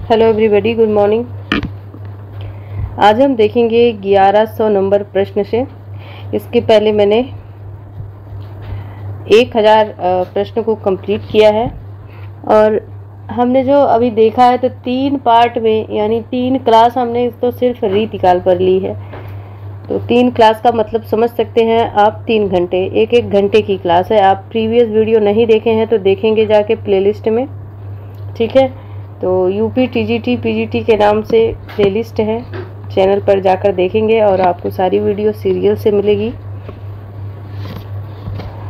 Hello everybody, good morning. आज हम देखेंगे 1100 नंबर प्रश्न से। इसके पहले मैंने 1000 प्रश्न को कंप्लीट किया है और हमने जो अभी देखा है तो 3 पार्ट में यानी 3 क्लास हमने तो सिर्फ रीतिकाल पर ली है। तो 3 क्लास का मतलब समझ सकते हैं आप, 3 घंटे, एक घंटे की क्लास है। आप प्रीवियस वीडियो नहीं देखे हैं तो देखेंगे जाके प्लेलिस्ट में, ठीक है। तो यूपी टीजीटी पीजीटी के नाम से प्लेलिस्ट है, चैनल पर जाकर देखेंगे और आपको सारी वीडियो सीरियल से मिलेगी।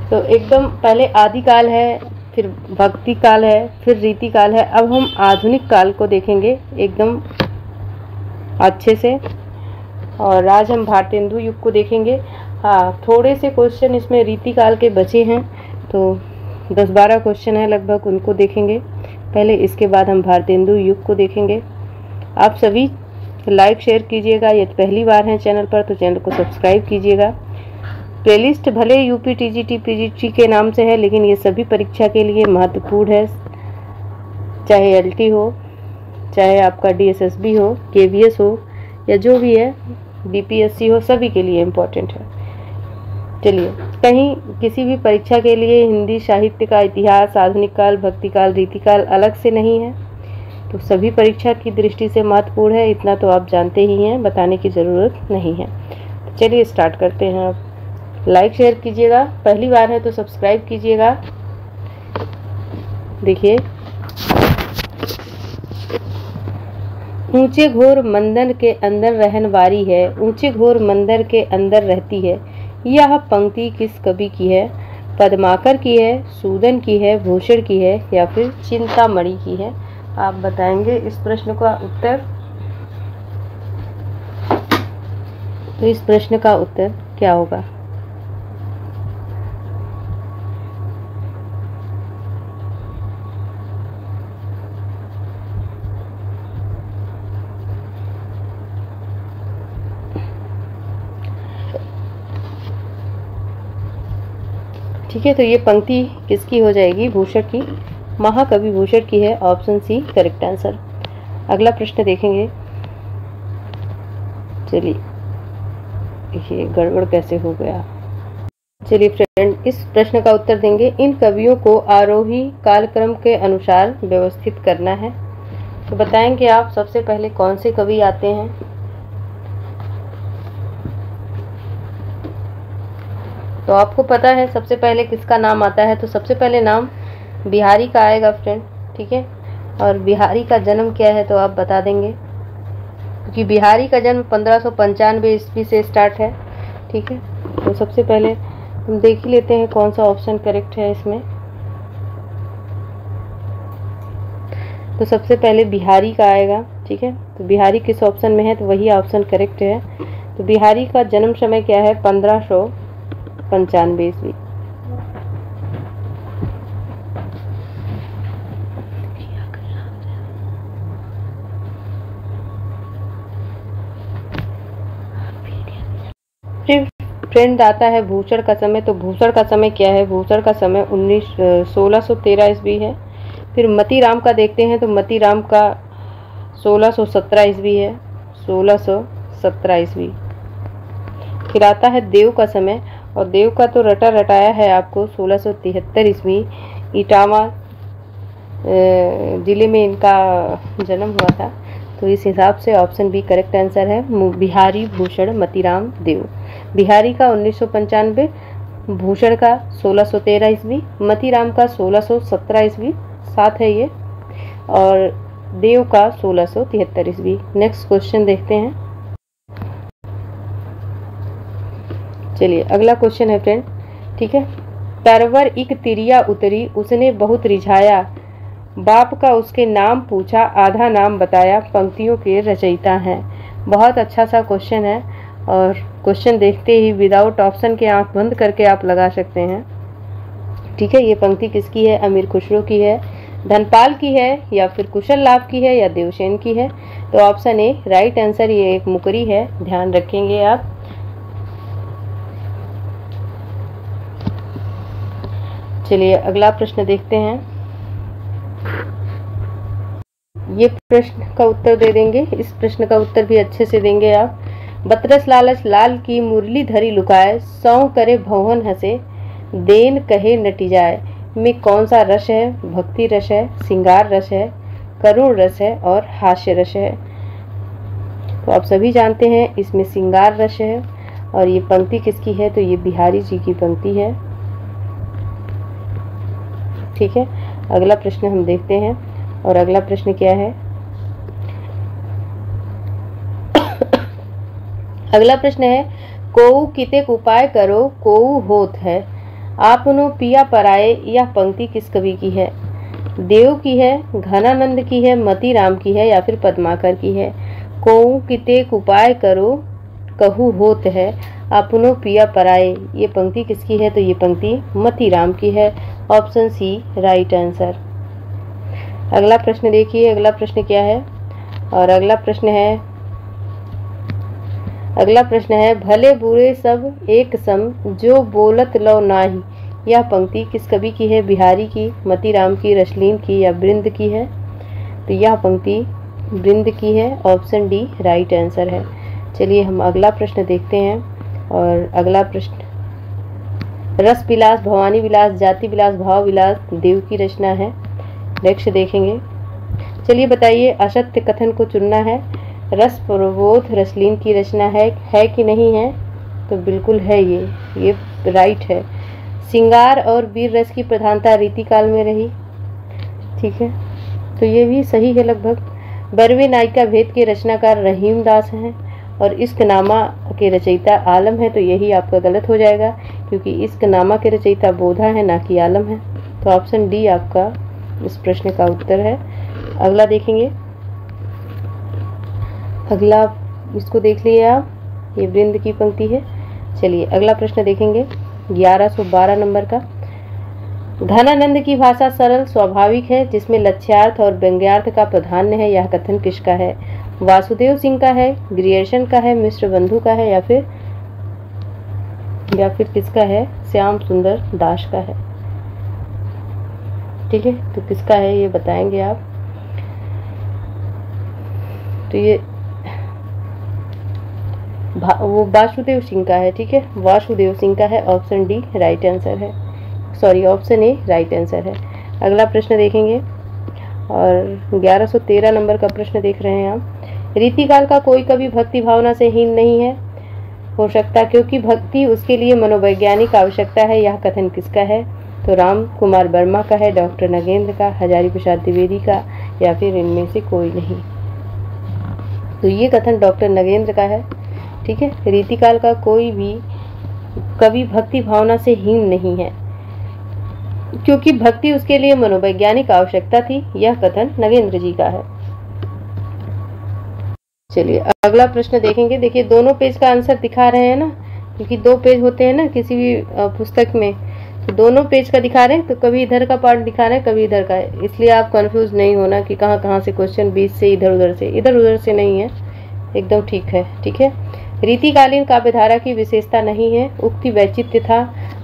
तो एकदम पहले आदिकाल है, फिर भक्ति काल है, फिर रीतिकाल है। अब हम आधुनिक काल को देखेंगे एकदम अच्छे से। और आज हम भारतेंदु युग को देखेंगे। हाँ, थोड़े से क्वेश्चन इसमें रीतिकाल के बचे हैं, तो 10-12 क्वेश्चन है लगभग, उनको देखेंगे पहले। इसके बाद हम भारतेंदु युग को देखेंगे। आप सभी लाइक शेयर कीजिएगा। यदि पहली बार हैं चैनल पर तो चैनल को सब्सक्राइब कीजिएगा। प्लेलिस्ट भले यूपी टीजीटी पीजीटी के नाम से है, लेकिन ये सभी परीक्षा के लिए महत्वपूर्ण है। चाहे एलटी हो, चाहे आपका डीएसएसबी हो, केवीएस हो, या जो भी है, बीपीएससी हो, सभी के लिए इम्पोर्टेंट है। चलिए, कहीं किसी भी परीक्षा के लिए हिंदी साहित्य का इतिहास, आधुनिक काल, भक्ति काल, रीतिकाल अलग से नहीं है, तो सभी परीक्षा की दृष्टि से महत्वपूर्ण है। इतना तो आप जानते ही हैं, बताने की ज़रूरत नहीं है। तो चलिए स्टार्ट करते हैं। आप लाइक शेयर कीजिएगा, पहली बार है तो सब्सक्राइब कीजिएगा। देखिए, ऊंचे घोर मंदिर के अंदर रहनवारी है, ऊंचे घोर मंदिर के अंदर रहती है। यह पंक्ति किस कवि की है? पद्माकर की है, सूदन की है, भूषण की है, या फिर चिंतामणि की है? आप बताएंगे इस प्रश्न का उत्तर। तो इस प्रश्न का उत्तर क्या होगा? ठीक है, तो ये पंक्ति किसकी हो जाएगी? भूषण की, महाकवि भूषण की है। Option C correct answer. अगला प्रश्न देखेंगे। चलिए, ये गड़बड़ कैसे हो गया। चलिए फ्रेंड, इस प्रश्न का उत्तर देंगे। इन कवियों को आरोही कालक्रम के अनुसार व्यवस्थित करना है। तो बताएंगे आप सबसे पहले कौन से कवि आते हैं? तो आपको पता है सबसे पहले किसका नाम आता है? तो सबसे पहले नाम बिहारी का आएगा फ्रेंड, ठीक है। और बिहारी का जन्म क्या है तो आप बता देंगे, क्योंकि बिहारी का जन्म 1595 ईस्वी से स्टार्ट है, ठीक है। तो सबसे पहले हम देख ही लेते हैं कौन सा ऑप्शन करेक्ट है इसमें। तो सबसे पहले बिहारी का आएगा, ठीक है। तो बिहारी किस ऑप्शन में है तो वही ऑप्शन करेक्ट है। तो बिहारी का जन्म समय क्या है? 1595 ईस्वी। फिर फ्रेंड आता है भूषण का समय। तो भूषण का समय क्या है? भूषण का समय 1613 ईस्वी है। फिर मतीराम का देखते हैं। तो मतीराम का 1617 ईस्वी है, 1617 ईस्वी। फिर आता है देव का समय, और देव का तो रटा रटाया है आपको, 1673 ईस्वी। इटावा जिले में इनका जन्म हुआ था। तो इस हिसाब से ऑप्शन बी करेक्ट आंसर है, बिहारी भूषण मतीराम देव। बिहारी का 1995, भूषण का 1613 ईस्वी, मतीराम का 1617 ईस्वी, साथ है ये, और देव का 1673 ईस्वी। नेक्स्ट क्वेश्चन देखते हैं। चलिए, अगला क्वेश्चन है फ्रेंड, ठीक है। तरवर इक तिरिया उतरी, उसने बहुत रिझाया, बाप का उसके नाम पूछा, आधा नाम बताया, पंक्तियों के रचयिता हैं। बहुत अच्छा सा क्वेश्चन है, और क्वेश्चन देखते ही विदाउट ऑप्शन के आंख बंद करके आप लगा सकते हैं, ठीक है। ये पंक्ति किसकी है? अमीर खुसरो की है, धनपाल की है, या फिर कुशल लाभ की है, या देवसेन की है? तो ऑप्शन ए राइट आंसर। ये एक मुकरी है, ध्यान रखेंगे आप। चलिए अगला प्रश्न देखते हैं। ये प्रश्न का उत्तर दे देंगे, इस प्रश्न का उत्तर भी अच्छे से देंगे आप। बतरस लालच लाल की मुरली धरी लुकाए, सौ करे भवन हंसे, देन कहे नटी जाए में कौन सा रस है? भक्ति रस है, श्रृंगार रस है, करुण रस है और हास्य रस है। तो आप सभी जानते हैं इसमें श्रृंगार रस है। और ये पंक्ति किसकी है? तो ये बिहारी जी की पंक्ति है। ठीक है, अगला प्रश्न हम देखते हैं। और अगला प्रश्न क्या है? अगला प्रश्न है, कोऊ कितेक उपाय करो कोऊ होत है, आपनो पिया पराए। यह पंक्ति किस कवि की है? देव की है, घनानंद की है, मती राम की है या फिर पद्माकर की है? कोऊ कितेक उपाय करो कहू होत है, आपनो पिया पराए। ये पंक्ति किसकी है? तो ये पंक्ति मती राम की है। Option C right answer. अगला प्रश्न देखिए, अगला प्रश्न क्या है? और अगला प्रश्न है भले बुरे सब एक सम, जो बोलत लो नाही। यह पंक्ति किस कवि की है? बिहारी की, मती राम की, रसलीन की या बृंद की है? तो यह पंक्ति बृंद की है। ऑप्शन डी राइट आंसर है। चलिए हम अगला प्रश्न देखते हैं। और अगला प्रश्न, रस विलास, भवानी विलास, जाति विलास, भाव विलास देव की रचना है। नेक्स्ट देखेंगे। चलिए बताइए, असत्य कथन को चुनना है। रस प्रबोध रसलीन की रचना है कि नहीं है? तो बिल्कुल है, ये राइट है। श्रृंगार और वीर रस की प्रधानता रीतिकाल में रही। ठीक है, तो ये भी सही है लगभग। बरवे नायिका भेद के रचनाकार रहीम दास हैं और इश्कनामा के रचयिता आलम है। तो यही आपका गलत हो जाएगा, क्योंकि इश्कनामा के रचयिता बोधा है, ना कि आलम है। तो ऑप्शन डी आपका इस प्रश्न का उत्तर है। अगला देखेंगे। अगला इसको देख लिए आप, ये वृंद की पंक्ति है। चलिए अगला प्रश्न देखेंगे 1112 नंबर का। घनानंद की भाषा सरल स्वाभाविक है, जिसमें लक्ष्यार्थ और व्यंग्यार्थ का प्राधान्य है। यह कथन किसका है? वासुदेव सिंह का है, ग्रियर्सन का है, मिश्र बंधु का है या फिर किसका है? श्याम सुंदर दास का है। ठीक है, तो किसका है ये बताएंगे आप। तो ये वो वासुदेव सिंह का है। ठीक है, वासुदेव सिंह का है। ऑप्शन डी राइट आंसर है, sorry option A right answer है। अगला प्रश्न देखेंगे और 1113 नंबर का प्रश्न देख रहे हैं आप। रीतिकाल का कोई कवि भक्ति भावना से हीन नहीं है हो सकता, क्योंकि भक्ति उसके लिए मनोवैज्ञानिक आवश्यकता है। यह कथन किसका है? तो राम कुमार वर्मा का है, डॉक्टर नगेंद्र का, हजारी प्रसाद द्विवेदी का या फिर इनमें से कोई नहीं। तो ये कथन डॉक्टर नगेंद्र का है। ठीक है, रीतिकाल का कोई भी कवि भक्ति भावना से हीन नहीं है, क्योंकि भक्ति उसके लिए मनोवैज्ञानिक आवश्यकता थी। यह कथन नगेंद्र जी का है। चलिए अगला प्रश्न देखेंगे। देखिए दोनों पेज का आंसर दिखा रहे हैं ना, क्योंकि 2 पेज होते हैं ना किसी भी पुस्तक में, तो दोनों पेज का दिखा रहे हैं। तो कभी इधर का पार्ट दिखा रहे हैं, कभी इधर का है, इसलिए आप कंफ्यूज नहीं होना कि कहाँ से क्वेश्चन, बीच से, इधर उधर से नहीं है, एकदम ठीक है। ठीक है, रीतिकालीन काव्यधारा की विशेषता नहीं है। उक्ति वैचित्य था,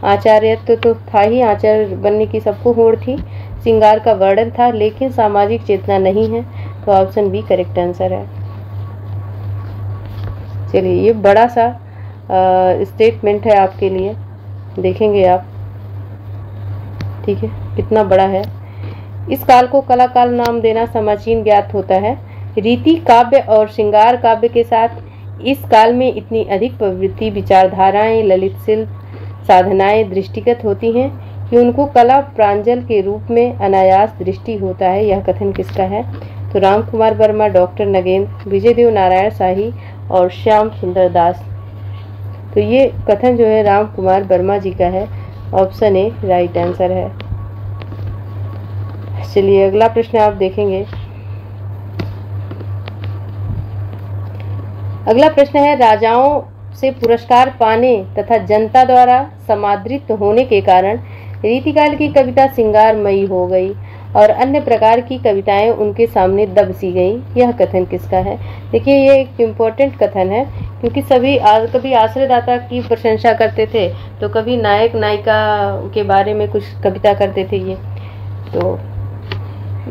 आचार्यत्व तो था ही, आचार्य बनने की सबको होड़ थी। श्रृंगार का वर्णन था, लेकिन सामाजिक चेतना नहीं है। तो ऑप्शन बी करेक्ट आंसर है। चलिए ये बड़ा सा स्टेटमेंट है आपके लिए, देखेंगे आप। ठीक है, कितना बड़ा है। इस काल को कला काल नाम देना समीचीन ज्ञात होता है। रीति काव्य और श्रृंगार काव्य के साथ इस काल में इतनी अधिक प्रवृत्ति, विचारधाराएं, ललित शिल्प, साधनाएं दृष्टिगत होती हैं कि उनको कला प्रांजल के रूप में अनायास दृष्टि होता है। यह कथन किसका है? तो राम कुमार वर्मा, डॉक्टर नगेंद्र, विजय देव नारायण शाही और श्याम सुंदर दास। तो ये कथन जो है राम कुमार वर्मा जी का है। ऑप्शन ए राइट आंसर है। चलिए अगला प्रश्न आप देखेंगे। अगला प्रश्न है, राजाओं से पुरस्कार पाने तथा जनता द्वारा समादृत होने के कारण रीतिकाल की कविता श्रृंगारमयी हो गई और अन्य प्रकार की कविताएं उनके सामने दब सी गई। यह कथन किसका है? देखिए ये एक इम्पोर्टेंट कथन है, क्योंकि सभी कभी आश्रयदाता की प्रशंसा करते थे, तो कभी नायक नायिका के बारे में कुछ कविता करते थे। ये तो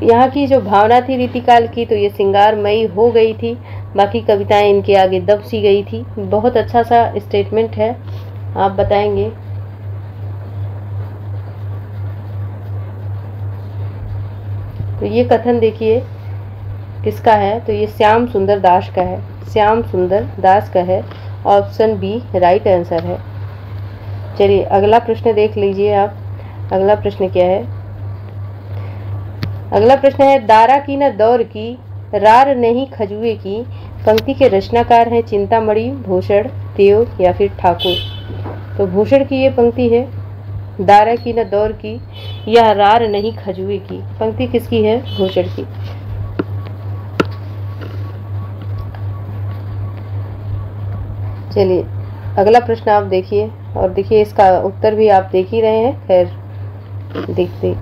यहाँ की जो भावना थी रीतिकाल की, तो ये श्रृंगारमयी हो गई थी, बाकी कविताएं इनके आगे दब सी गई थी। बहुत अच्छा सा स्टेटमेंट है, आप बताएंगे। तो ये कथन देखिए किसका है, तो ये श्याम सुंदर दास का है, श्याम सुंदर दास का है। ऑप्शन बी राइट आंसर है। चलिए अगला प्रश्न देख लीजिए आप। अगला प्रश्न क्या है? अगला प्रश्न है, दारा की न दौर की, रार नहीं खजुए की। पंक्ति के रचनाकार हैं चिंतामणि, भूषण, देव या फिर ठाकुर। तो भूषण की ये पंक्ति है, दारा की न दौर की, यह रार नहीं खजुए की। पंक्ति किसकी है? भूषण की। चलिए अगला प्रश्न आप देखिए, और देखिए इसका उत्तर भी आप देख ही रहे हैं। खैर देखते।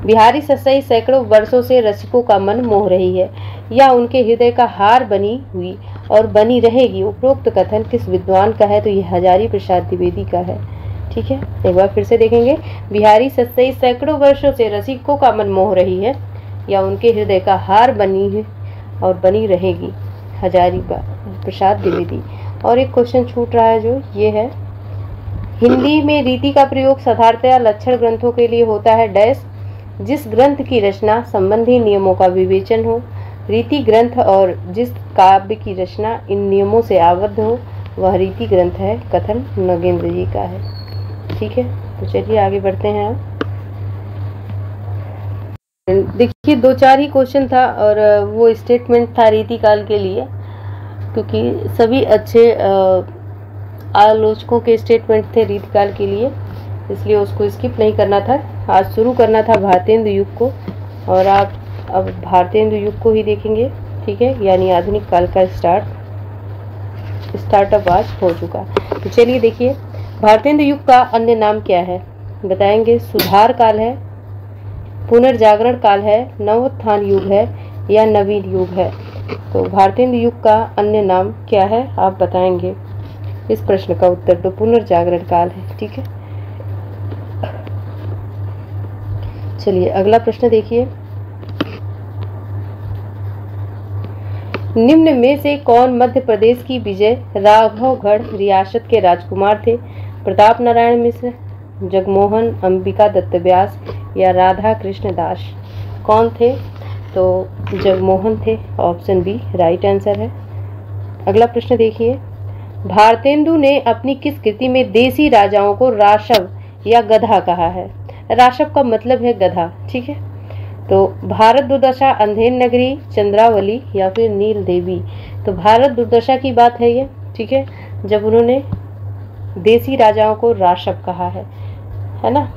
बिहारी सस्सई सैकड़ों वर्षों से रसिकों का मन मोह रही है, या उनके हृदय का हार बनी हुई और बनी रहेगी। उपरोक्त कथन किस विद्वान का है? तो यह हजारी प्रसाद द्विवेदी का है। ठीक है, एक बार फिर से देखेंगे। बिहारी सस्सई सैकड़ों वर्षों से रसिकों का मन मोह रही है, या उनके हृदय का हार बनी है और बनी रहेगी। हजारी प्रसाद द्विवेदी। और एक क्वेश्चन छूट रहा है, जो ये है, हिंदी में रीति का प्रयोग साधारणतया लक्षण ग्रंथों के लिए होता है डैश, जिस ग्रंथ की रचना संबंधी नियमों का विवेचन हो। रीति ग्रंथ, और जिस काव्य की रचना इन नियमों से आबद्ध हो वह रीति ग्रंथ है। कथन नगेंद्र जी का है। ठीक है, तो चलिए आगे बढ़ते हैं। देखिए 2-4 ही क्वेश्चन था, और वो स्टेटमेंट था रीति काल के लिए, क्योंकि सभी अच्छे आलोचकों के स्टेटमेंट थे रीतिकाल के लिए, इसलिए उसको स्किप नहीं करना था। आज शुरू करना था भारतेंदु युग को, और आप अब भारतेंदु युग को ही देखेंगे। ठीक है, यानी आधुनिक काल का स्टार्टअप आज हो चुका। तो चलिए देखिए, भारतेंदु युग का अन्य नाम क्या है? बताएंगे। सुधार काल है, पुनर्जागरण काल है, नवोत्थान युग है, या नवीन युग है। तो भारतेंदु युग का अन्य नाम क्या है, आप बताएंगे। इस प्रश्न का उत्तर तो पुनर्जागरण काल है। ठीक है, चलिए अगला प्रश्न देखिए। निम्न में से कौन मध्य प्रदेश की विजय राघवगढ़ रियासत के राजकुमार थे? प्रताप नारायण मिश्र, जगमोहन, अंबिका दत्त व्यास, या राधा कृष्ण दास। कौन थे? तो जगमोहन थे। ऑप्शन बी राइट आंसर है। अगला प्रश्न देखिए। भारतेंदु ने अपनी किस कृति में देसी राजाओं को राशव या गधा कहा है? राशव का मतलब है गधा। ठीक है, तो भारत दुर्दशा, अंधेर नगरी, चंद्रावली, या फिर नील देवी। तो भारत दुर्दशा की बात है ये। ठीक है, जब उन्होंने देसी राजाओं को राशव कहा है ना।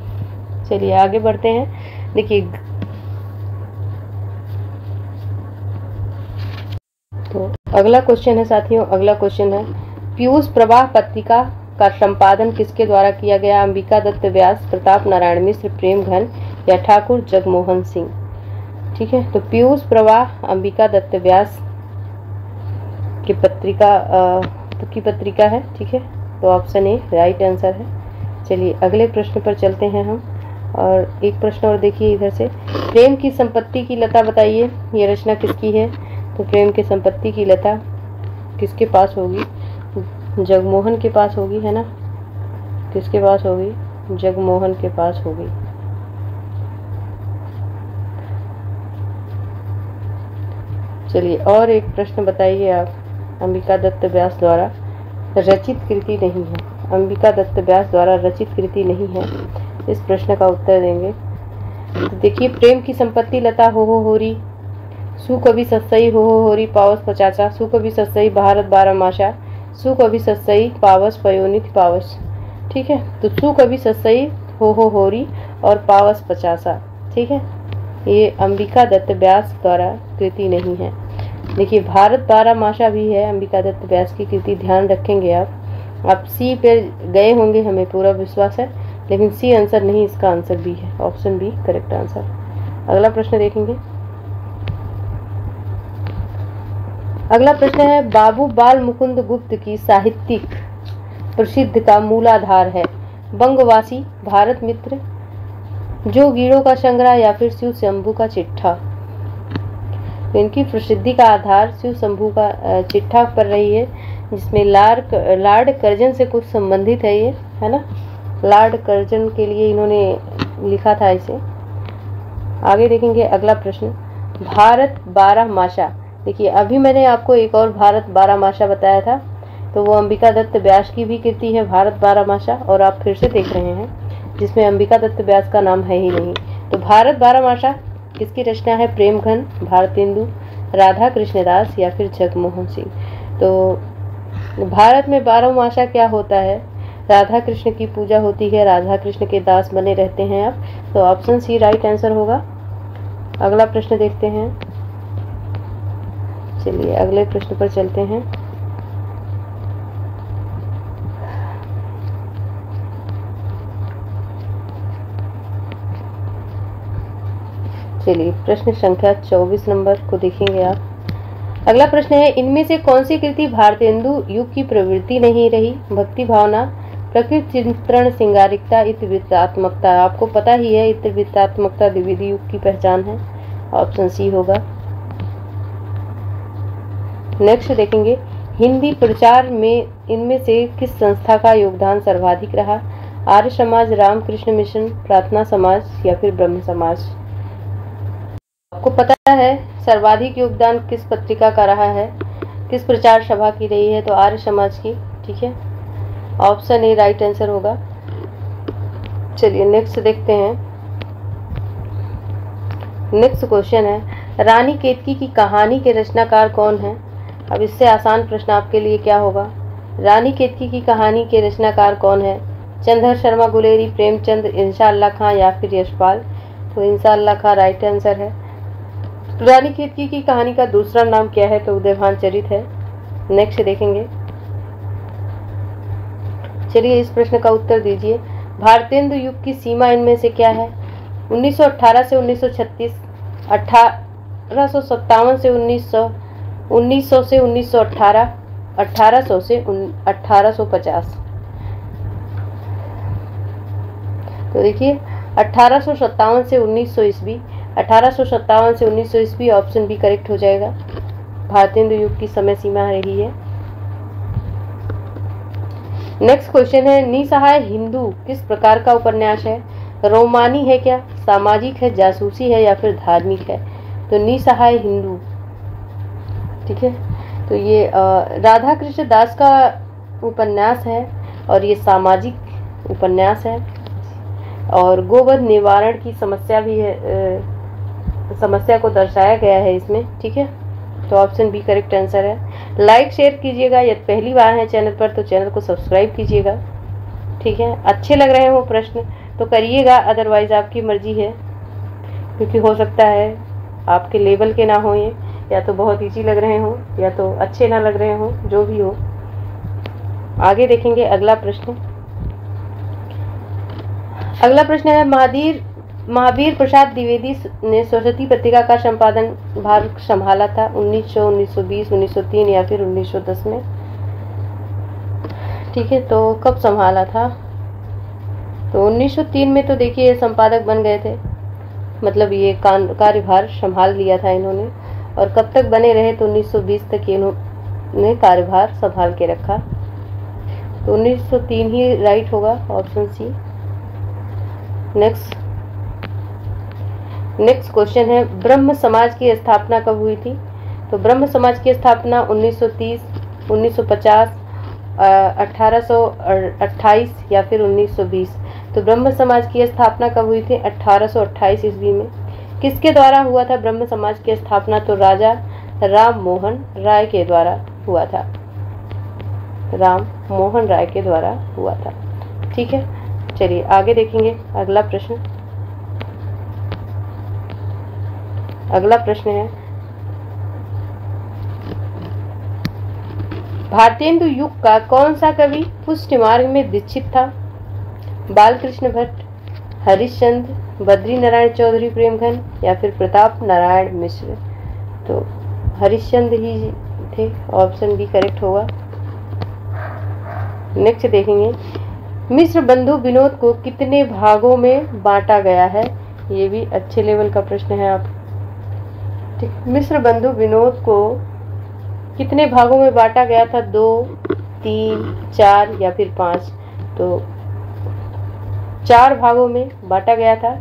चलिए आगे बढ़ते हैं। देखिए, तो अगला क्वेश्चन है साथियों, अगला क्वेश्चन है, पीयूष प्रवाह पत्रिका का संपादन किसके द्वारा किया गया? अंबिका दत्त व्यास, प्रताप नारायण मिश्र, प्रेम घन, या ठाकुर जगमोहन सिंह। ठीक है, तो पीयूष प्रवाह अंबिका दत्त व्यास की पत्रिका है। ठीक है, तो ऑप्शन ए राइट आंसर है। चलिए अगले प्रश्न पर चलते हैं हम, और एक प्रश्न और देखिए इधर से। प्रेम की संपत्ति की लता बताइए, ये रचना किसकी है? तो प्रेम की संपत्ति की लता किसके पास होगी? जगमोहन के पास होगी, है ना। किसके पास होगी? जगमोहन के पास होगी। चलिए और एक प्रश्न बताइए आप। अंबिका दत्त व्यास द्वारा रचित कृति नहीं है, अंबिका दत्त व्यास द्वारा रचित कृति नहीं है, इस प्रश्न का उत्तर देंगे। तो देखिए, प्रेम की संपत्ति लता हो होरी, सुकवि सत्सई हो होरी पावस पचासा, सुकवि सत्सई भारत बारहमासा, सुकवि सत्सई पावस पयोनित पावस। ठीक है, तो सुकवि सत्सई हो होरी और पावस पचासा। ठीक है, ये अंबिका दत्त व्यास द्वारा कृति नहीं है। देखिए, भारत बारहमासा भी है अंबिका दत्त व्यास की कृति, ध्यान रखेंगे आप सी पे गए होंगे, हमें पूरा विश्वास है, लेकिन सी आंसर नहीं, इसका आंसर बी है। Option B correct answer. अगला प्रश्न देखेंगे। अगला प्रश्न है, बाबू बाल मुकुंद गुप्त की साहित्यिक प्रसिद्ध का मूलाधार है? बंगवासी, भारत मित्र, जो गीड़ों का संग्रह, या फिर शिव शंभू का चिट्ठा। तो इनकी प्रसिद्धि का आधार शिव शंभू का चिट्ठा पर रही है, जिसमें लॉर्ड कर्जन से कुछ संबंधित है ये, है ना। लॉर्ड कर्जन के लिए इन्होंने लिखा था इसे। आगे देखेंगे अगला प्रश्न, भारत 12 मासा। देखिए अभी मैंने आपको एक और भारत 12 मासा बताया था, तो वो अंबिका दत्त व्यास की भी कृति है भारत 12 मासा, और आप फिर से देख रहे हैं जिसमें अंबिका दत्त व्यास का नाम है ही नहीं। तो भारत 12 मासा किसकी रचना है? प्रेमघन, भारतेंदु, राधा कृष्णदास या फिर जगमोहन सिंह। तो भारत में 12 मासा क्या होता है? राधा कृष्ण की पूजा होती है, राधा कृष्ण के दास बने रहते हैं आप। तो ऑप्शन सी राइट आंसर होगा। अगला प्रश्न देखते हैं। चलिए अगले प्रश्न पर चलते हैं। चलिए प्रश्न संख्या 24 नंबर को देखेंगे आप। अगला प्रश्न है, इनमें से कौन सी कृति भारतेंदु युग की प्रवृत्ति नहीं रही? भक्ति भावना, प्रकृति चित्रण, श्रृंगारिकता, इतिवृत्तात्मकता। आपको पता ही है इतिवृत्तात्मकता द्विवेदी युग की पहचान है। ऑप्शन सी होगा। नेक्स्ट देखेंगे, हिंदी प्रचार में इनमें से किस संस्था का योगदान सर्वाधिक रहा? आर्य समाज, रामकृष्ण मिशन, प्रार्थना समाज या फिर ब्रह्म समाज। आपको पता है सर्वाधिक योगदान किस पत्रिका का रहा है, किस प्रचार सभा की रही है? तो आर्य समाज की। ठीक है, ऑप्शन ए राइट आंसर होगा। चलिए नेक्स्ट देखते हैं। नेक्स्ट क्वेश्चन है, रानी केतकी की कहानी के रचनाकार कौन है? अब इससे आसान प्रश्न आपके लिए क्या होगा? रानी केतकी की कहानी के रचनाकार कौन है? चंद्र शर्मा गुलेरी, प्रेमचंद, इंशाअल्लाह खां या फिर यशपाल। तो इंशाअल्लाह खां राइट आंसर है। रानी केतकी की कहानी का दूसरा नाम क्या है? तो उदयभान चरित है। नेक्स्ट देखेंगे। चलिए इस प्रश्न का उत्तर दीजिए। भारतेंदु युग की सीमा इनमें से क्या है? 1918 से 1936, 1857 से 1900, 1900 से 1918, 1800 से 1850। तो देखिए 1857 से 1900 ईस्वी, 1857 से 1900 ईस्वी, ऑप्शन बी करेक्ट हो जाएगा। भारतेंदु युग की समय सीमा रही है। नेक्स्ट क्वेश्चन है, निसहाय हिंदू किस प्रकार का उपन्यास है? रोमानी है क्या, सामाजिक है, जासूसी है या फिर धार्मिक है? तो निसहाय हिंदू। ठीक है, तो ये राधा कृष्ण दास का उपन्यास है और ये सामाजिक उपन्यास है, और गोवध निवारण की समस्या भी है, समस्या को दर्शाया गया है इसमें। ठीक है, तो ऑप्शन बी करेक्ट आंसर है। लाइक शेयर कीजिएगा, यदि पहली बार है चैनल पर तो चैनल को सब्सक्राइब कीजिएगा। ठीक है, अच्छे लग रहे हो प्रश्न तो करिएगा, अदरवाइज आपकी मर्जी है, क्योंकि हो सकता है आपके लेवल के ना हो ये, या तो बहुत इजी लग रहे हो या तो अच्छे ना लग रहे हो, जो भी हो। आगे देखेंगे अगला प्रश्न। अगला प्रश्न है, महावीर प्रसाद द्विवेदी ने सरस्वती पत्रिका का संपादन भार संभाला था 1900, 1920, 1903 या फिर 1910 में। ठीक है, तो कब संभाला था? तो 1903 में तो देखिए संपादक बन गए थे, मतलब ये कार्यभार संभाल लिया था इन्होंने। और कब तक बने रहे? तो 1920 तक इन्होंने कार्यभार संभाल के रखा। तो 1903 ही राइट होगा, ऑप्शन सी। नेक्स्ट क्वेश्चन है, ब्रह्म समाज की स्थापना कब हुई थी? तो ब्रह्म समाज की स्थापना 1930, 1950, 1828 या फिर 1920। तो ब्रह्म समाज की स्थापना कब हुई थी? 1828 ईस्वी में। किसके द्वारा हुआ था ब्रह्म समाज की स्थापना? तो राजा राम मोहन राय के द्वारा हुआ था। राम मोहन राय के द्वारा हुआ था। ठीक है, चलिए आगे देखेंगे अगला प्रश्न। अगला प्रश्न है, भारतेंदु युग का कौन सा कवि पुष्ट मार्ग में दीक्षित था? बालकृष्ण भट्ट, हरिश्चंद्र, बद्री नारायण चौधरी प्रेमघन या फिर प्रताप नारायण मिश्र। तो हरिश्चंद्र ही थे, ऑप्शन बी करेक्ट होगा। नेक्स्ट देखेंगे, मिश्र बंधु विनोद को कितने भागों में बांटा गया है? ये भी अच्छे लेवल का प्रश्न है। आप ठीक। मिस्र बंधु विनोद को कितने भागों में बांटा गया था? 2, 3, 4 या फिर 5? तो 4 भागों में बांटा गया था।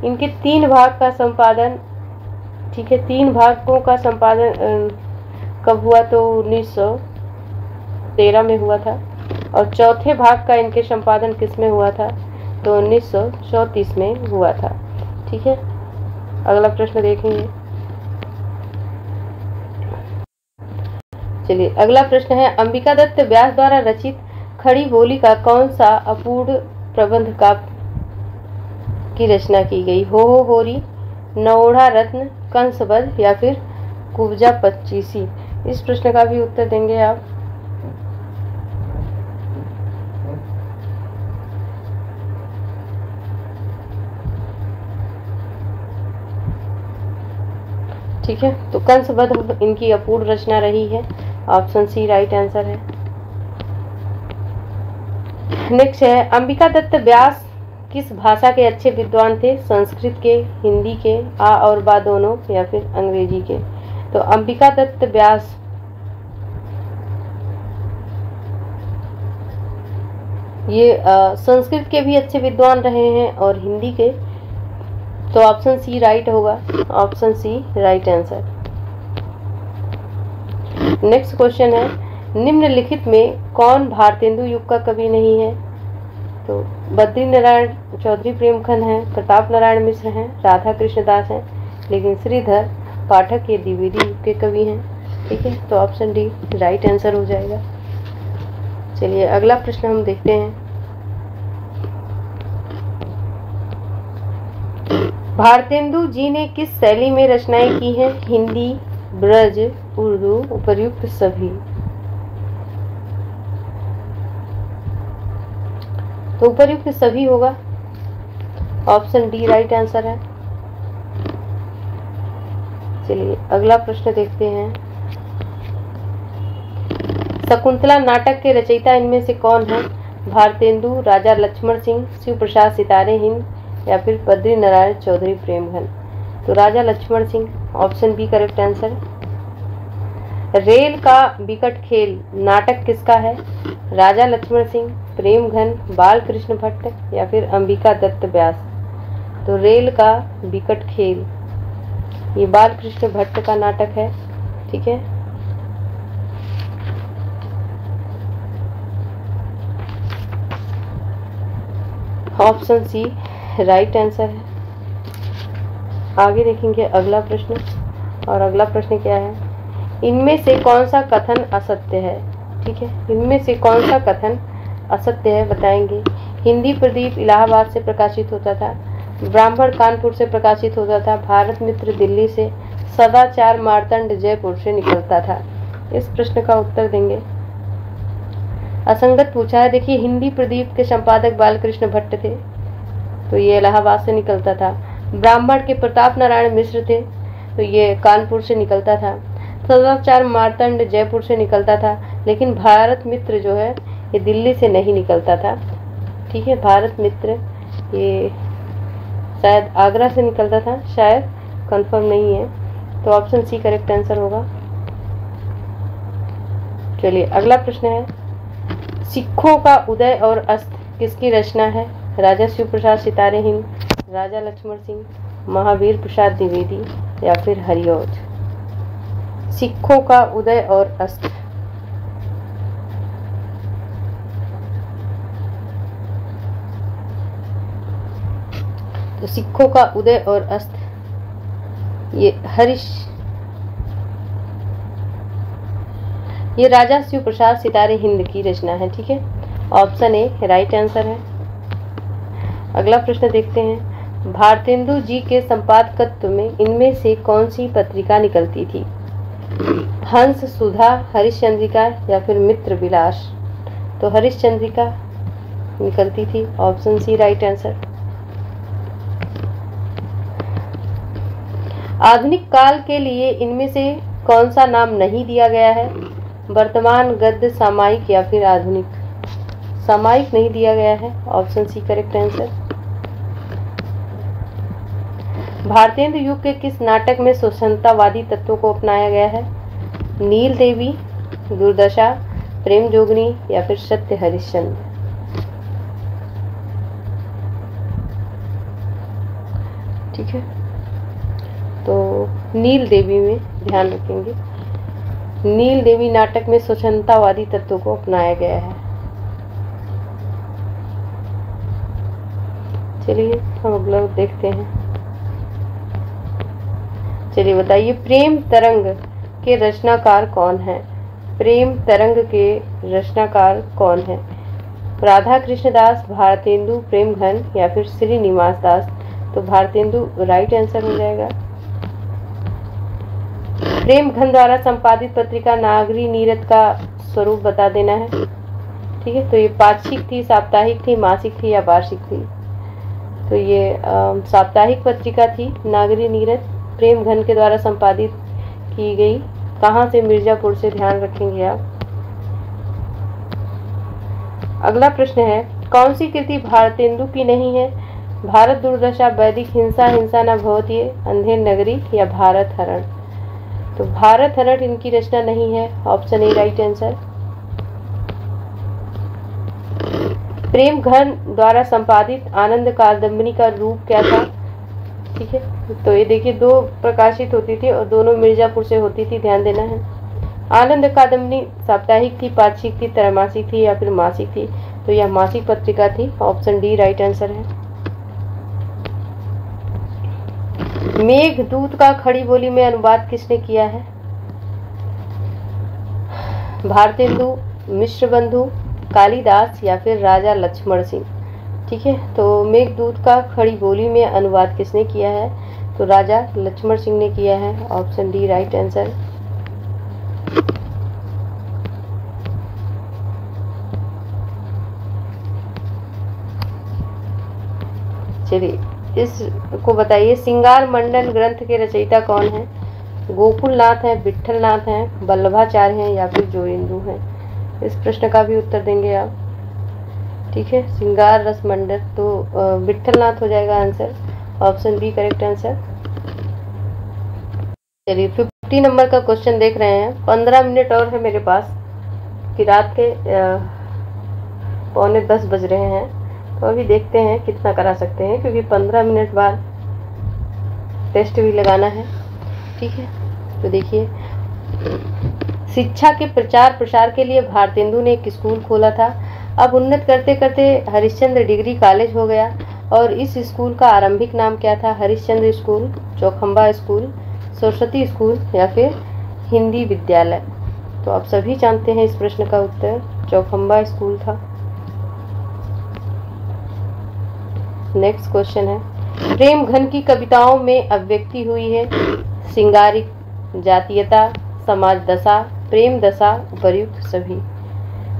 इनके 3 भाग का संपादन, ठीक है, 3 भागों का संपादन कब हुआ? तो 1913 में हुआ था। और चौथे भाग का इनके संपादन किस में हुआ था? तो 1934 में हुआ था। ठीक है, अगला प्रश्न देखेंगे। चलिए, अगला प्रश्न है, अंबिकादत्त व्यास द्वारा रचित खड़ी बोली का कौन सा अपूर्ण प्रबंध काव्य की रचना की गई? हो होरी, नवोढ़ा रत्न, कंसबद्ध या फिर कुब्जा पच्चीसी? इस प्रश्न का भी उत्तर देंगे आप। ठीक है, तो कंसबद्ध इनकी अपूर्ण रचना रही है। ऑप्शन सी राइट आंसर है। नेक्स्ट है, अंबिकादत्त व्यास किस भाषा के अच्छे विद्वान थे? संस्कृत के, हिंदी के, आ और बा दोनों या फिर अंग्रेजी के? तो अंबिकादत्त व्यास ये संस्कृत के भी अच्छे विद्वान रहे हैं और हिंदी के। तो ऑप्शन सी राइट होगा। Option C right answer. Next question है, निम्नलिखित में कौन भारतेंदु युग का कवि नहीं है? तो बद्री नारायण चौधरी प्रेमखंड हैं, प्रताप नारायण मिश्र हैं, राधा कृष्ण दास हैं, लेकिन श्रीधर पाठक ये द्विवेदी युग के कवि हैं। ठीक है, तो ऑप्शन डी राइट आंसर हो जाएगा। चलिए, अगला प्रश्न हम देखते हैं। भारतेंदु जी ने किस शैली में रचनाएं की हैं? हिंदी, ब्रज, उर्दू, उपर्युक्त सभी? तो उपर्युक्त सभी होगा। ऑप्शन डी राइट आंसर है। चलिए, अगला प्रश्न देखते हैं। शकुंतला नाटक के रचयिता इनमें से कौन है? भारतेंदु, राजा लक्ष्मण सिंह, शिव प्रसाद सितारे हिंद या फिर बद्री नारायण चौधरी प्रेमघन? तो Raja Lakshman Singh, option B correct answer. Rail का बिकट खेल नाटक किसका है? राजा लक्ष्मण सिंह, प्रेमघन, बाल कृष्ण भट्ट या फिर अंबिकादत्त व्यास? तो रेल का बिकट खेल ये बाल कृष्ण भट्ट का नाटक है। ठीक है, ऑप्शन सी राइट आंसर है। आगे देखेंगे अगला प्रश्न, और अगला प्रश्न क्या है? इनमें से कौन सा कथन असत्य है? ठीक है, इनमें से कौन सा कथन असत्य है बताएंगे। हिंदी प्रदीप इलाहाबाद से प्रकाशित होता था, ब्राह्मण कानपुर से प्रकाशित होता था, भारत मित्र दिल्ली से, सदाचार मार्तंड जयपुर से निकलता था। इस प्रश्न का उत्तर देंगे। असंगत पूछा है। देखिए, हिंदी प्रदीप के संपादक बालकृष्ण भट्ट थे, तो ये इलाहाबाद से निकलता था। ब्राह्मण के प्रताप नारायण मिश्र थे, तो ये कानपुर से निकलता था। सदाचार मार्तंड जयपुर से निकलता था, लेकिन भारत मित्र जो है ये दिल्ली से नहीं निकलता था। ठीक है, भारत मित्र ये शायद आगरा से निकलता था, शायद, कंफर्म नहीं है। तो ऑप्शन सी करेक्ट आंसर होगा। चलिए, अगला प्रश्न है, सिखों का उदय और अस्त किसकी रचना है? राजा शिव प्रसाद सितारे हिंद, राजा लक्ष्मण सिंह, महावीर प्रसाद द्विवेदी या फिर हरिऔध? सिखों का उदय और अस्त, तो सिखों का उदय और अस्त ये राजा शिव प्रसाद सितारे हिंद की रचना है। ठीक है, ऑप्शन ए राइट आंसर है। अगला प्रश्न देखते हैं, भारतेंदु जी के संपादकत्व में इनमें से कौन सी पत्रिका निकलती थी? हंस, सुधा, हरिश्चंद्रिका या फिर मित्र विलास? तो हरिश्चंद्रिका निकलती थी। Option C right answer. आधुनिक काल के लिए इनमें से कौन सा नाम नहीं दिया गया है? वर्तमान, गद्य, सामायिक या फिर आधुनिक? सामायिक नहीं दिया गया है। Option C correct answer. Bharatendu युग के किस नाटक में स्वतंत्रतावादी तत्वों को अपनाया गया है? नील देवी, दुर्दशा, प्रेम जोगनी या फिर सत्य हरिश्चंद्र? ठीक है, तो नील देवी में ध्यान रखेंगे। नील देवी नाटक में स्वतंत्रतावादी तत्वों को अपनाया गया है। चलिए हम अगला देखते हैं। चलिए बताइए, प्रेम तरंग के रचनाकार कौन है? प्रेम तरंग के रचनाकार कौन है? राधा कृष्णदास, भारतेंदु प्रेमघन या फिर श्रीनिवास दास? तो भारतेंदु राइट आंसर हो जाएगा। प्रेमघन द्वारा संपादित पत्रिका नागरी नीरद का स्वरूप बता देना है। ठीक है, तो ये पाक्षिक थी, साप्ताहिक थी, मासिक थी या वार्षिक थी? तो ये साप्ताहिक पत्रिका थी नागरी नीरद, प्रेमघन के द्वारा संपादित की गई। कहाँ से? मिर्जापुर से, ध्यान रखेंगे आप। अगला प्रश्न है, कौन सी कृति भारतेंदु की नहीं है? भारत दुर्दशा, वैदिक हिंसा, हिंसा न भवति, अंधेर नगरी या भारत हरण? तो भारत हरण इनकी रचना नहीं है, option A right answer. Premghan द्वारा संपादित आनंद कादंबरी का रूप क्या था? ठीक है, तो ये देखिए दो प्रकाशित होती थी और दोनों मिर्जापुर से होती थी, ध्यान देना है। आनंद कादंबरी साप्ताहिक थी, पाक्षिक थी, त्रैमासिक थी या फिर मासिक थी? तो यह मासिक पत्रिका थी, ऑप्शन डी राइट आंसर है। मेघदूत का खड़ी बोली में अनुवाद किसने किया है? भारतेंदु, मिश्रबंधु, कालिदास या फिर राजा लक्ष्मण सिंह? ठीक है, तो मेघदूत का खड़ी बोली में अनुवाद किसने किया है? तो राजा लक्ष्मण सिंह ने किया है, ऑप्शन डी राइट आंसर। चलिए इसको बताइए, सिंगार मंडन ग्रंथ के रचयिता कौन है? गोकुलनाथ है, विट्ठलनाथ हैं, वल्लभाचार्य हैं या फिर जोड़ेंदु हैं? इस प्रश्न का भी उत्तर देंगे आप। ठीक है, सिंगार रस मंडल, तो विट्ठलनाथ हो जाएगा answer, option B correct answer. चलिए 50 नंबर का क्वेश्चन देख रहे हैं। 15 मिनट और है मेरे पास कि रात के 9:45 बज रहे हैं, तो अभी देखते हैं कितना करा सकते हैं, क्योंकि 15 मिनट बाद टेस्ट भी लगाना है। ठीक है, तो देखिए, शिक्षा के प्रचार प्रसार के लिए भारतेंदु ने एक स्कूल खोला था। अब उन्नत करते करते हरिश्चंद्र डिग्री कॉलेज हो गया और इस स्कूल का आरंभिक नाम क्या था? Harishchandra school, Chaukhamba school, Saraswati school या फिर हिंदी विद्यालय? तो आप सभी जानते हैं इस प्रश्न का उत्तर चौखंबा स्कूल था। नेक्स्ट क्वेश्चन है, प्रेमघन की कविताओं में अभिव्यक्ति हुई है सिंगारिक, जातीयता, समाज दशा, प्रेम दशा, उपर्युक्त सभी?